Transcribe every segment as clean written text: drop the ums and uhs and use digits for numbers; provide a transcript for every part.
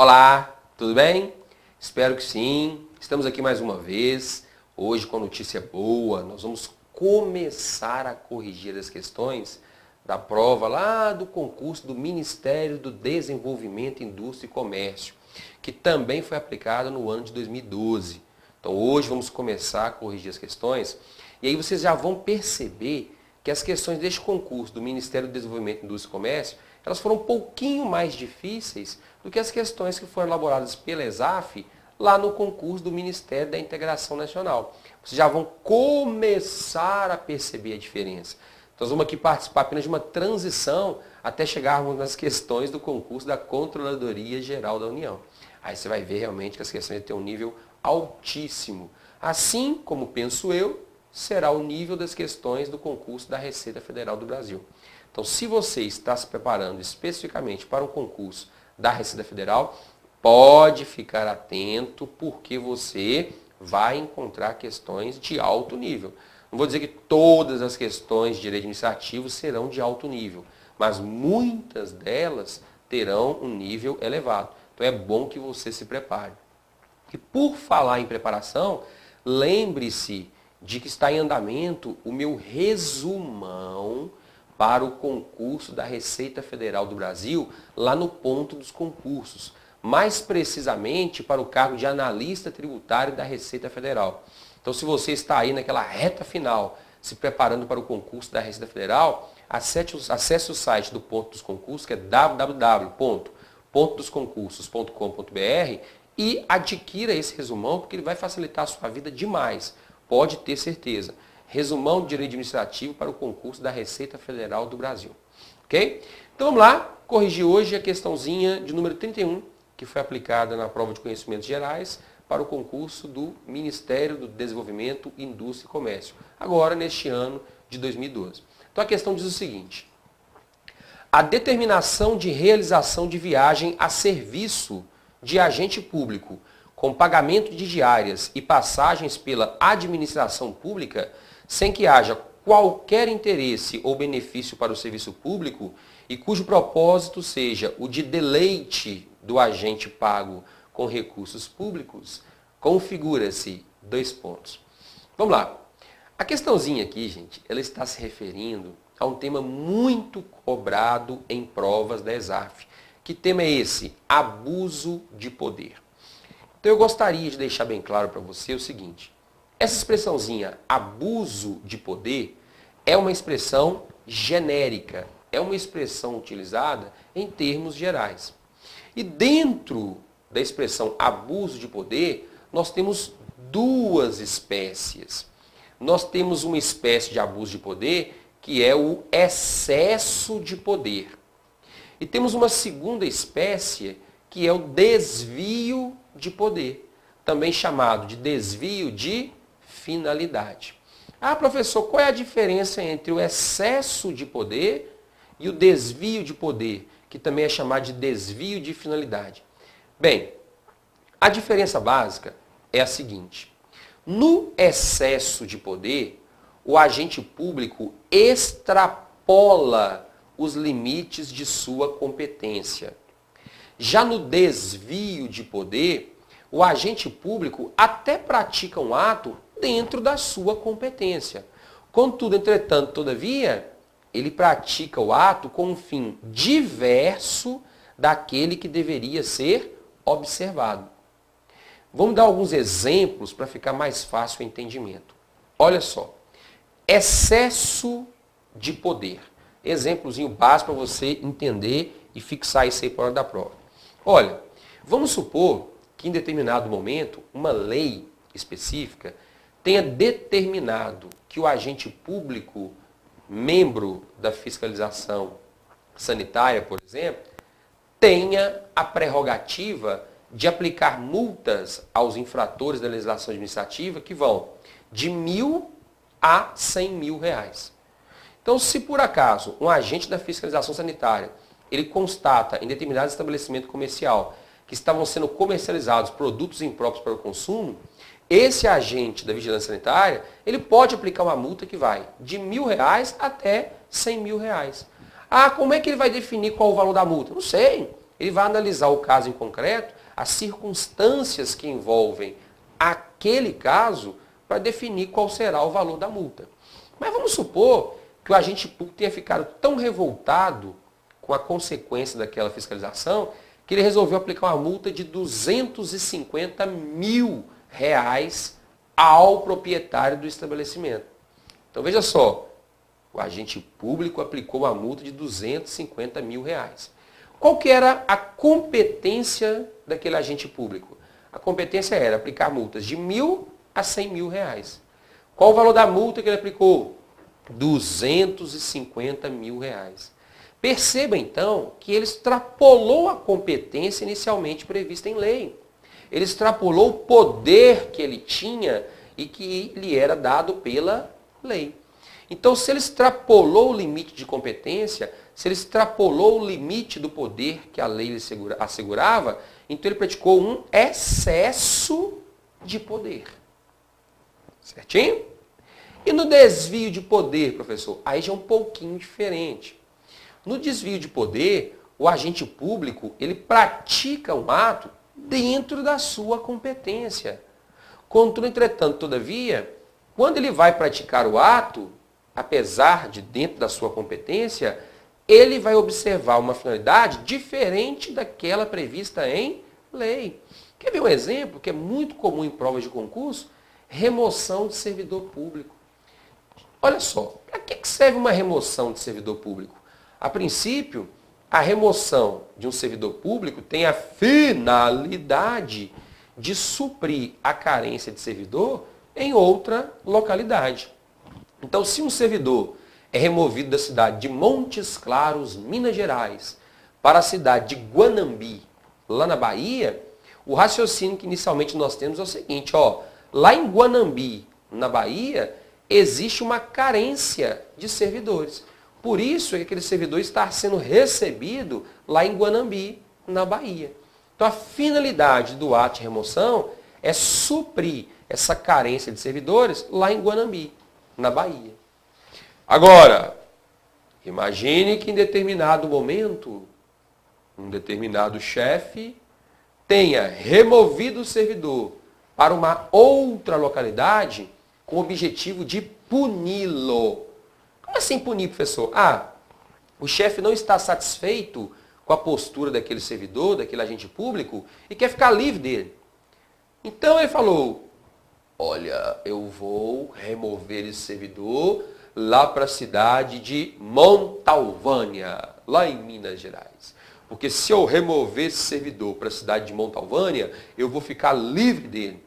Olá, tudo bem? Espero que sim. Estamos aqui mais uma vez. Hoje com notícia boa, nós vamos começar a corrigir as questões da prova lá do concurso do Ministério do Desenvolvimento, Indústria e Comércio, que também foi aplicado no ano de 2012. Então hoje vamos começar a corrigir as questões e aí vocês já vão perceber que as questões deste concurso do Ministério do Desenvolvimento, Indústria e Comércio, elas foram um pouquinho mais difíceis do que as questões que foram elaboradas pela ESAF lá no concurso do Ministério da Integração Nacional. Vocês já vão começar a perceber a diferença. Então, nós vamos aqui participar apenas de uma transição até chegarmos nas questões do concurso da Controladoria Geral da União. Aí você vai ver realmente que as questões têm um nível altíssimo. Assim como penso eu, será o nível das questões do concurso da Receita Federal do Brasil. Então, se você está se preparando especificamente para um concurso da Receita Federal, pode ficar atento porque você vai encontrar questões de alto nível. Não vou dizer que todas as questões de direito administrativo serão de alto nível, mas muitas delas terão um nível elevado. Então é bom que você se prepare. E por falar em preparação, lembre-se de que está em andamento o meu resumão para o concurso da Receita Federal do Brasil, lá no ponto dos concursos. Mais precisamente para o cargo de analista tributário da Receita Federal. Então, se você está aí naquela reta final, se preparando para o concurso da Receita Federal, acesse o site do Ponto dos Concursos, que é www.pontodosconcursos.com.br e adquira esse resumão, porque ele vai facilitar a sua vida demais. Pode ter certeza. Resumão de Direito Administrativo para o concurso da Receita Federal do Brasil. Ok? Então vamos lá, corrigir hoje a questãozinha de número 31, que foi aplicada na prova de conhecimentos gerais para o concurso do Ministério do Desenvolvimento, Indústria e Comércio, agora neste ano de 2012. Então a questão diz o seguinte: a determinação de realização de viagem a serviço de agente público com pagamento de diárias e passagens pela administração pública, sem que haja qualquer interesse ou benefício para o serviço público e cujo propósito seja o de deleite do agente pago com recursos públicos, configura-se dois pontos. Vamos lá. A questãozinha aqui, gente, ela está se referindo a um tema muito cobrado em provas da ESAF. Que tema é esse? Abuso de poder. Então eu gostaria de deixar bem claro para você o seguinte: essa expressãozinha abuso de poder é uma expressão genérica, é uma expressão utilizada em termos gerais. E dentro da expressão abuso de poder, nós temos duas espécies. Nós temos uma espécie de abuso de poder que é o excesso de poder. E temos uma segunda espécie que é o desvio de poder, também chamado de desvio de finalidade. Ah, professor, qual é a diferença entre o excesso de poder e o desvio de poder, que também é chamado de desvio de finalidade? Bem, a diferença básica é a seguinte: no excesso de poder, o agente público extrapola os limites de sua competência. Já no desvio de poder, o agente público até pratica um ato dentro da sua competência. Contudo, entretanto, todavia, ele pratica o ato com um fim diverso daquele que deveria ser observado. Vamos dar alguns exemplos para ficar mais fácil o entendimento. Olha só. Excesso de poder. Exemplozinho básico para você entender e fixar isso aí para a hora da prova. Olha, vamos supor que em determinado momento uma lei específica tenha determinado que o agente público, membro da fiscalização sanitária, por exemplo, tenha a prerrogativa de aplicar multas aos infratores da legislação administrativa que vão de R$ 1.000 a R$ 100.000. Então, se por acaso um agente da fiscalização sanitária ele constata em determinado estabelecimento comercial que estavam sendo comercializados produtos impróprios para o consumo, esse agente da vigilância sanitária ele pode aplicar uma multa que vai de R$ 1.000 até R$ 100.000. Ah, como é que ele vai definir qual o valor da multa? Não sei. Ele vai analisar o caso em concreto, as circunstâncias que envolvem aquele caso, para definir qual será o valor da multa. Mas vamos supor que o agente público tenha ficado tão revoltado com a consequência daquela fiscalização, que ele resolveu aplicar uma multa de R$ 250 mil ao proprietário do estabelecimento. Então veja só, o agente público aplicou uma multa de R$ 250 mil. Qual que era a competência daquele agente público? A competência era aplicar multas de R$ 1.000 a R$ 100 mil. Qual o valor da multa que ele aplicou? R$ 250 mil. Perceba então que ele extrapolou a competência inicialmente prevista em lei. Ele extrapolou o poder que ele tinha e que lhe era dado pela lei. Então, se ele extrapolou o limite de competência, se ele extrapolou o limite do poder que a lei lhe assegurava, então ele praticou um excesso de poder. Certinho? E no desvio de poder, professor? Aí já é um pouquinho diferente. No desvio de poder, o agente público, ele pratica um ato dentro da sua competência. Contudo, entretanto, todavia, quando ele vai praticar o ato, apesar de dentro da sua competência, ele vai observar uma finalidade diferente daquela prevista em lei. Quer ver um exemplo que é muito comum em provas de concurso? Remoção de servidor público. Olha só, para que serve uma remoção de servidor público? A princípio, a remoção de um servidor público tem a finalidade de suprir a carência de servidor em outra localidade. Então, se um servidor é removido da cidade de Montes Claros, Minas Gerais, para a cidade de Guanambi, lá na Bahia, o raciocínio que inicialmente nós temos é o seguinte, lá em Guanambi, na Bahia, existe uma carência de servidores. Por isso é que aquele servidor está sendo recebido lá em Guanambi, na Bahia. Então a finalidade do ato de remoção é suprir essa carência de servidores lá em Guanambi, na Bahia. Agora, imagine que em determinado momento, um determinado chefe tenha removido o servidor para uma outra localidade com o objetivo de puni-lo. Como assim punir, professor? O chefe não está satisfeito com a postura daquele servidor, daquele agente público, e quer ficar livre dele. Então ele falou, olha, eu vou remover esse servidor lá para a cidade de Montalvânia, lá em Minas Gerais. Porque se eu remover esse servidor para a cidade de Montalvânia, eu vou ficar livre dele.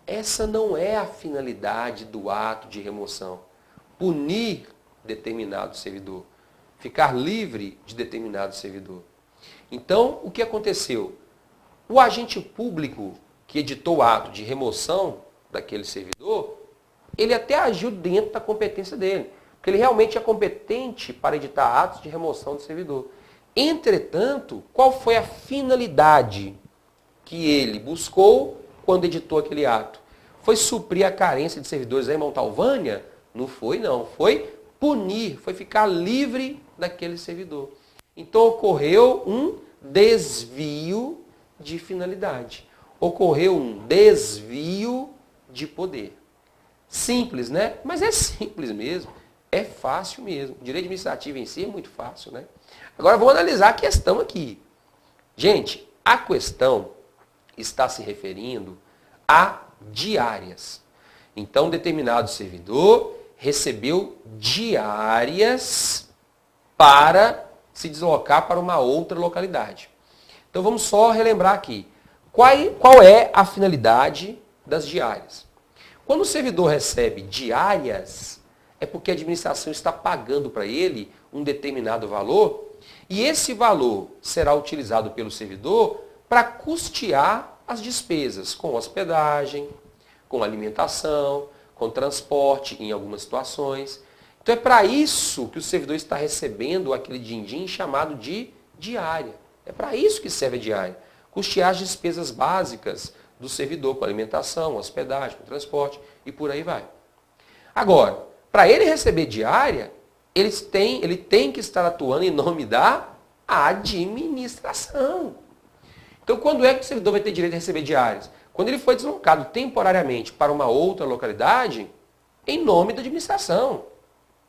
Essa não é a finalidade do ato de remoção. Punir determinado servidor. Ficar livre de determinado servidor. Então, o que aconteceu? O agente público que editou o ato de remoção daquele servidor, ele até agiu dentro da competência dele. Porque ele realmente é competente para editar atos de remoção do servidor. Entretanto, qual foi a finalidade que ele buscou quando editou aquele ato? Foi suprir a carência de servidores em Montalvânia? Não foi, não. Foi punir, foi ficar livre daquele servidor. Então ocorreu um desvio de finalidade. Ocorreu um desvio de poder. Simples, né? Mas é simples mesmo. É fácil mesmo. O direito administrativo em si é muito fácil, né? Agora vamos analisar a questão aqui. Gente, a questão está se referindo a diárias. Então, determinado servidor recebeu diárias para se deslocar para uma outra localidade. Então, vamos só relembrar aqui. Qual é a finalidade das diárias? Quando o servidor recebe diárias, é porque a administração está pagando para ele um determinado valor e esse valor será utilizado pelo servidor para custear as despesas com hospedagem, com alimentação, com transporte em algumas situações. Então é para isso que o servidor está recebendo aquele din-din chamado de diária. É para isso que serve a diária. Custear as despesas básicas do servidor com alimentação, hospedagem, com transporte e por aí vai. Agora, para ele receber diária, ele tem que estar atuando em nome da administração. Então, quando é que o servidor vai ter direito a receber diárias? Quando ele foi deslocado temporariamente para uma outra localidade, em nome da administração.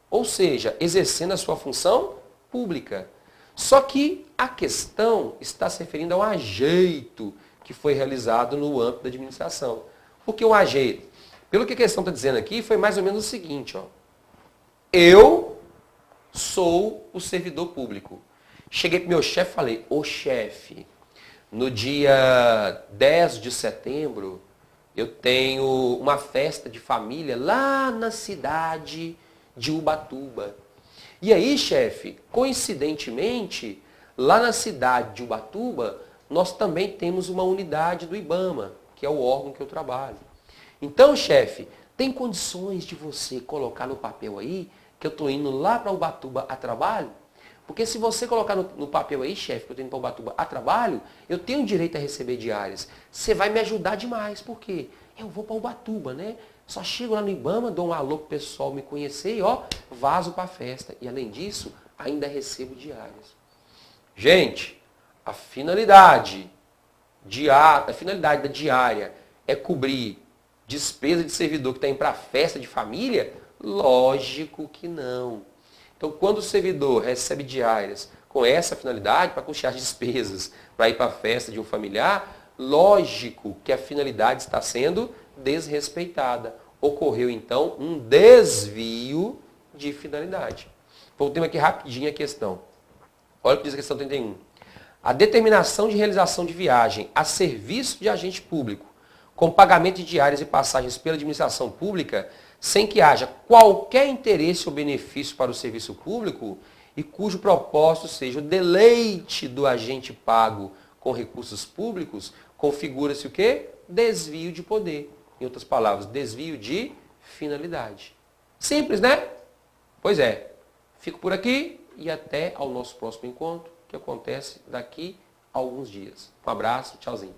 Ou seja, exercendo a sua função pública. Só que a questão está se referindo ao ajeito que foi realizado no âmbito da administração. Por que o ajeito? Pelo que a questão está dizendo aqui, foi mais ou menos o seguinte, ó. Eu sou o servidor público. Cheguei para o meu chefe e falei, ô chefe, no dia 10 de setembro, eu tenho uma festa de família lá na cidade de Ubatuba. E aí, chefe, coincidentemente, lá na cidade de Ubatuba, nós também temos uma unidade do IBAMA, que é o órgão que eu trabalho. Então, chefe, tem condições de você colocar no papel aí que eu estou indo lá para Ubatuba a trabalho? Porque se você colocar no papel aí, chefe, que eu estou indo para Ubatuba a trabalho, eu tenho direito a receber diárias. Você vai me ajudar demais. Por quê? Eu vou para Ubatuba, né? Só chego lá no IBAMA, dou um alô pro pessoal me conhecer e, ó, vazo para a festa. E, além disso, ainda recebo diárias. Gente, a finalidade da diária é cobrir despesa de servidor que está indo para a festa de família? Lógico que não. Então, quando o servidor recebe diárias com essa finalidade, para custear despesas, para ir para a festa de um familiar, lógico que a finalidade está sendo desrespeitada. Ocorreu, então, um desvio de finalidade. Voltemos aqui rapidinho a questão. Olha o que diz a questão 31. A determinação de realização de viagem a serviço de agente público, com pagamento de diárias e passagens pela administração pública, sem que haja qualquer interesse ou benefício para o serviço público e cujo propósito seja o deleite do agente pago com recursos públicos, configura-se o quê? Desvio de poder. Em outras palavras, desvio de finalidade. Simples, né? Pois é. Fico por aqui e até ao nosso próximo encontro, que acontece daqui a alguns dias. Um abraço, tchauzinho.